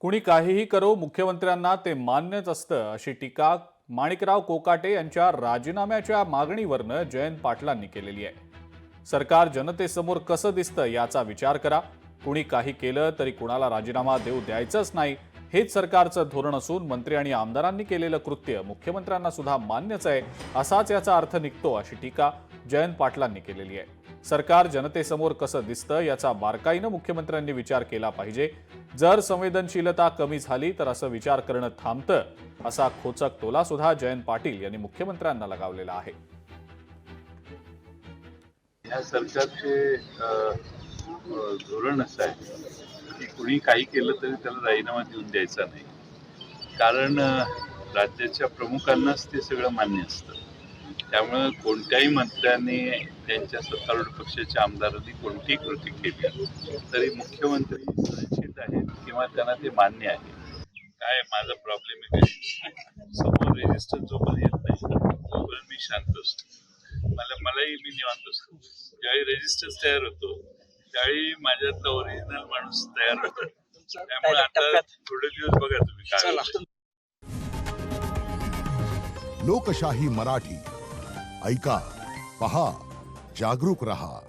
कुणी काहीही करो मुख्यमंत्र्यांना ते मान्यच असतं अशी टीका माणिकराव कोकाटे यांच्या राजीनाम्याच्या मागणीवरनं जयंत पाटलांनी केलेली आहे। सरकार जनतेसमोर कसं दिसतं याचा विचार करा। कुणी काही केलं तरी कुणाला राजीनामा देऊ द्यायचंच नाही हेच सरकारचं धोरण असून मंत्री आणि आमदारांनी केलेलं कृत्य मुख्यमंत्र्यांना सुद्धा मान्यच आहे असाच याचा अर्थ निघतो अशी टीका जयंत पाटलांनी केलेली आहे। सरकार जनतेसमोर कसं दिसतं याचा बारकाईनं मुख्यमंत्र्यांनी विचार केला पाहिजे। जर संवेदनशीलता कमी झाली तर असं विचार करणं थांबतं असा खोचक टोला सुद्धा जयंत पाटील यांनी मुख्यमंत्र्यांना लगावलेला आहे। या सरकारचे धोरण असं आहे की कुणी काही केलं तरी त्याला राजीनामा देऊन द्यायचा नाही, कारण राज्याच्या प्रमुखांनाच ते सगळं मान्य असतं। त्यामुळे कोणत्याही मंत्र्यांनी त्यांच्या सत्तारूढ पक्षाच्या आमदारांनी कोणतीही कृती केली तरी मुख्यमंत्री सुरक्षित आहेत किंवा त्यांना ते मान्य आहे। काय माझा प्रॉब्लेम आहे काय, समोर रेजिस्टर जोपर्यंत येत नाही तोपर्यंत मी शांत असतो। मलाही मी निवांत असतो। ज्यावेळी रेजिस्टर तयार होतो त्यावेळी माझ्यातला ओरिजिनल माणूस तयार होतो। त्यामुळे आता थोडे दिवस बघा तुम्ही काय होतं। लोकशाही मराठी ऐका, पहा, जागरूक रहा।